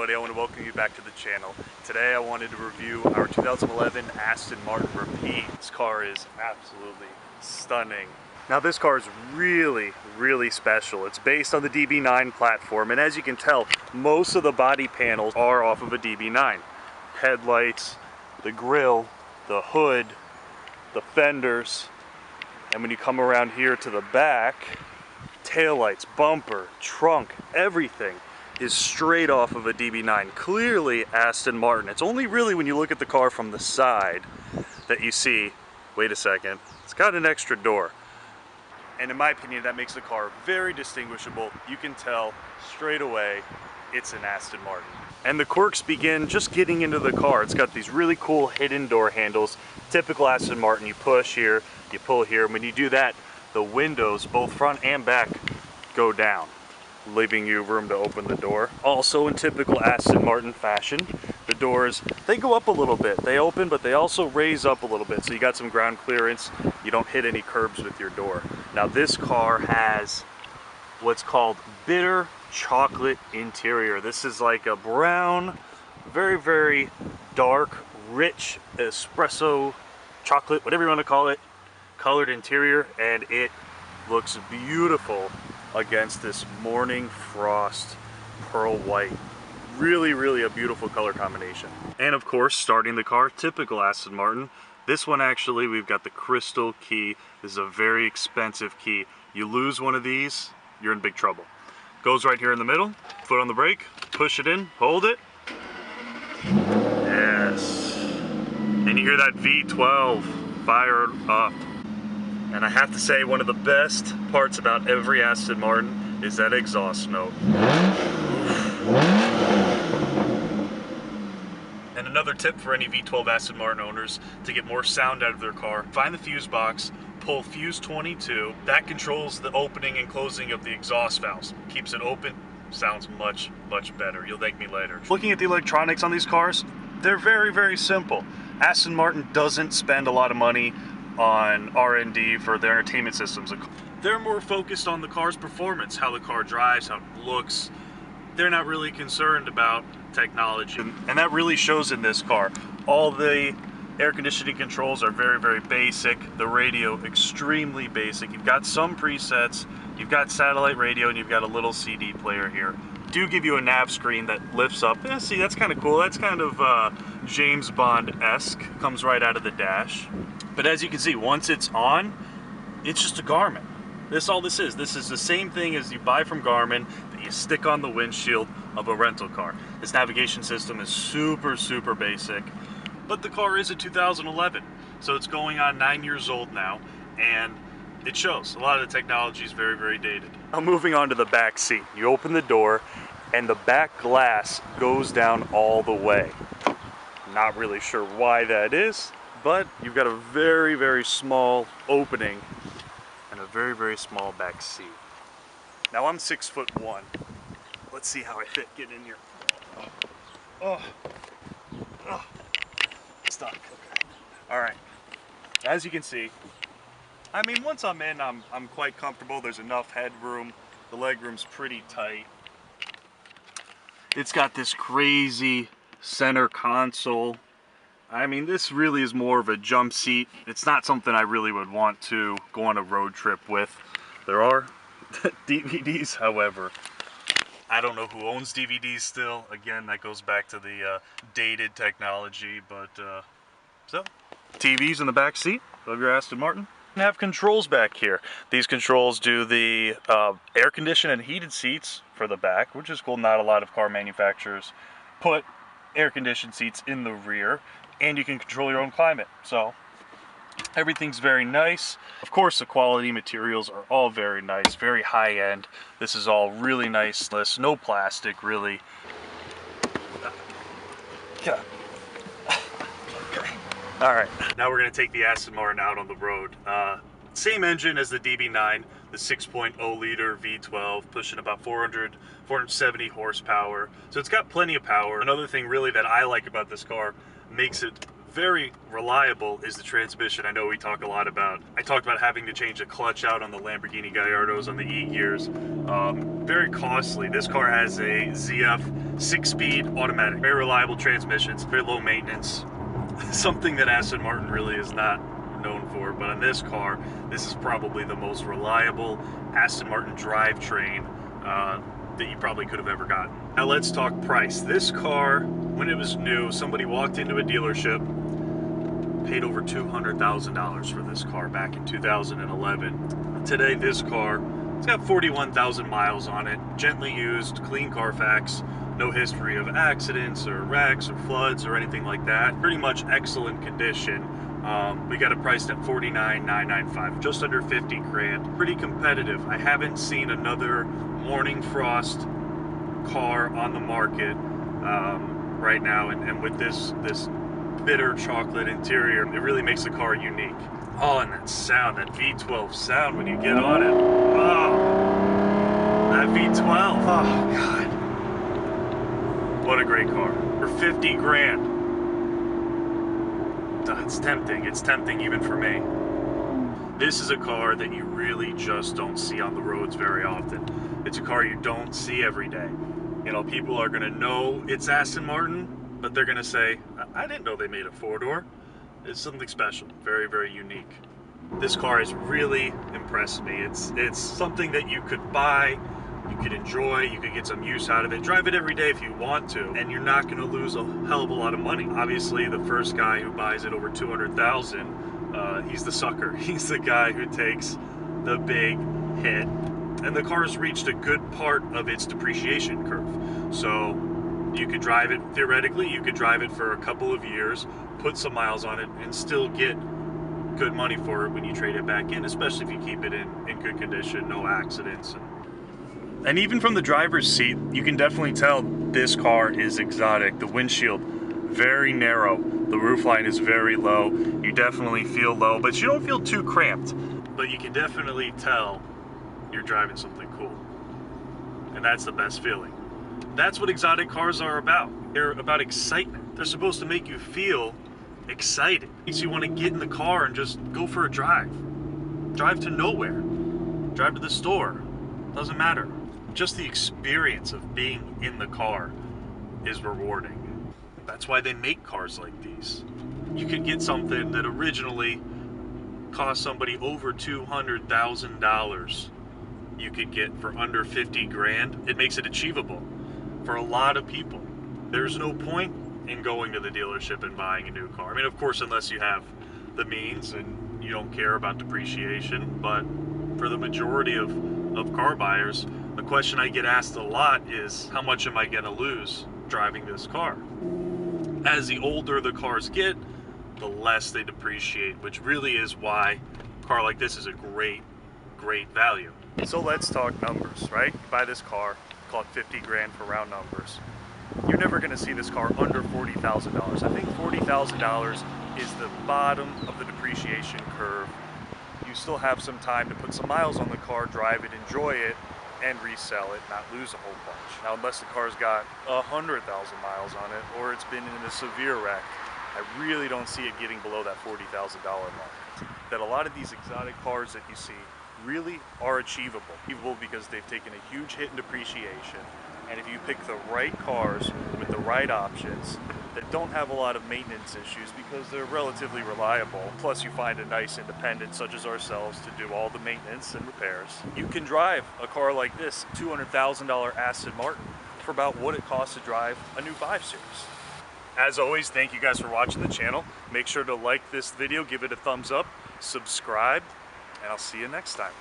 everybody, I want to welcome you back to the channel. Today I wanted to review our 2011 Aston Martin Rapide. This car is absolutely stunning. Now this car is really special. It's based on the DB9 platform, and as you can tell, most of the body panels are off of a DB9. Headlights, the grille, the hood, the fenders, and when you come around here to the back, taillights, bumper, trunk, everything is straight off of a DB9. Clearly Aston Martin. It's only really when you look at the car from the side that you see, wait a second, it's got an extra door. And in my opinion, that makes the car very distinguishable. You can tell straight away it's an Aston Martin. And the quirks begin just getting into the car. It's got these really cool hidden door handles. Typical Aston Martin, you push here, you pull here. When you do that, the windows, both front and back, go down, leaving you room to open the door. Also in typical Aston Martin fashion, the doors, they go up a little bit. They open, but they also raise up a little bit. So you got some ground clearance. You don't hit any curbs with your door. Now this car has what's called bitter chocolate interior. This is like a brown, very dark, rich espresso chocolate, whatever you want to call it, colored interior, and it looks beautiful against this morning frost pearl white. Really a beautiful color combination. And of course, starting the car, typical Aston Martin. This one actually, we've got the crystal key. This is a very expensive key. You lose one of these, you're in big trouble. Goes right here in the middle, foot on the brake, push it in, hold it. Yes. And you hear that V12 fire up. And I have to say, one of the best parts about every Aston Martin is that exhaust note. And another tip for any V12 Aston Martin owners to get more sound out of their car, find the fuse box, pull fuse 22. That controls the opening and closing of the exhaust valves. Keeps it open, sounds much better. You'll thank me later. Looking at the electronics on these cars, they're very simple. Aston Martin doesn't spend a lot of money on R&D for their entertainment systems. They're more focused on the car's performance, how the car drives, how it looks. They're not really concerned about technology. And that really shows in this car. All the air conditioning controls are very basic. The radio, extremely basic. You've got some presets, you've got satellite radio, and you've got a little CD player here. Do give you a nav screen that lifts up. Yeah, see, that's kind of cool. That's kind of James Bond-esque. Comes right out of the dash. But as you can see, once it's on, it's just a Garmin. This all this is. This is the same thing as you buy from Garmin that you stick on the windshield of a rental car. This navigation system is super basic. But the car is a 2011, so it's going on 9 years old now, and it shows. A lot of the technology is very dated. Now moving on to the back seat. You open the door, and the back glass goes down all the way. Not really sure why that is, but you've got a very small opening and a very small back seat. Now I'm 6'1". Let's see how I fit getting in here. Oh. Stuck. Okay. All right. As you can see, I mean, once I'm in, I'm quite comfortable. There's enough headroom. The legroom's pretty tight. It's got this crazy center console. I mean, this really is more of a jump seat. It's not something I really would want to go on a road trip with. There are DVDs, however. I don't know who owns DVDs still. Again, that goes back to the dated technology, but so TVs in the back seat of your Aston Martin. You have controls back here. These controls do the air conditioned and heated seats for the back, which is cool. Not a lot of car manufacturers put air conditioned seats in the rear, and you can control your own climate. So everything's very nice. Of course, the quality materials are all very nice, very high end. This is all really nice. No plastic, really. Okay. All right, now we're gonna take the Aston Martin out on the road. Same engine as the DB9, the 6.0 liter V12, pushing about 470 horsepower. So it's got plenty of power. Another thing really that I like about this car, makes it Very reliable is the transmission. I know we talk a lot about, I talked about having to change the clutch out on the Lamborghini Gallardos on the E-gears. Very costly. This car has a ZF 6-speed automatic. Very reliable transmissions, very low maintenance. Something that Aston Martin really is not known for, but on this car, this is probably the most reliable Aston Martin drivetrain that you probably could have ever gotten. Now let's talk price. This car, when it was new, somebody walked into a dealership, paid over $200,000 for this car back in 2011. Today, this car, it's got 41,000 miles on it, gently used, clean Carfax, no history of accidents or wrecks or floods or anything like that. Pretty much excellent condition. We got it priced at $49,995, just under 50 grand. Pretty competitive. I haven't seen another Morning Frost car on the market right now, and with this bitter chocolate interior, it really makes the car unique. Oh, and that sound, that V12 sound when you get on it. Oh, that V12. Oh, God. What a great car. For 50 grand. It's tempting. It's tempting even for me. This is a car that you really just don't see on the roads very often. It's a car you don't see every day. You know, people are going to know it's Aston Martin, but they're going to say, I didn't know they made a four-door. It's something special. Very, very unique. This car has really impressed me. It's something that you could buy, you could enjoy, you could get some use out of it. Drive it every day if you want to, and you're not going to lose a hell of a lot of money. Obviously, the first guy who buys it over $200,000, he's the sucker. He's the guy who takes the big hit. And the car's reached a good part of its depreciation curve. So you could drive it, theoretically, you could drive it for a couple of years, put some miles on it, and still get good money for it when you trade it back in, especially if you keep it in good condition, no accidents. And even from the driver's seat, you can definitely tell this car is exotic. The windshield, very narrow. The roofline is very low. You definitely feel low, but you don't feel too cramped. But you can definitely tell you're driving something cool. And that's the best feeling. That's what exotic cars are about. They're about excitement. They're supposed to make you feel excited. Makes you want to get in the car and just go for a drive. Drive to nowhere. Drive to the store. Doesn't matter. Just the experience of being in the car is rewarding. That's why they make cars like these. You could get something that originally cost somebody over $200,000. You could get for under 50 grand. It makes it achievable for a lot of people. There's no point in going to the dealership and buying a new car. I mean, of course, unless you have the means and you don't care about depreciation, but for the majority of car buyers, the question I get asked a lot is, how much am I gonna lose driving this car? As the older the cars get, the less they depreciate, which really is why a car like this is a great value. So let's talk numbers, right? You buy this car, call it 50 grand for round numbers. You're never gonna see this car under $40,000. I think $40,000 is the bottom of the depreciation curve. You still have some time to put some miles on the car, drive it, enjoy it, and resell it, not lose a whole bunch. Now, unless the car's got 100,000 miles on it, or it's been in a severe wreck, I really don't see it getting below that $40,000 mark. That a lot of these exotic cars that you see really are achievable because they've taken a huge hit in depreciation, and if you pick the right cars with the right options that don't have a lot of maintenance issues because they're relatively reliable, plus you find a nice independent such as ourselves to do all the maintenance and repairs, you can drive a car like this $200,000 Aston Martin for about what it costs to drive a new 5 Series. As always, thank you guys for watching the channel. Make sure to like this video, give it a thumbs up, subscribe, and I'll see you next time.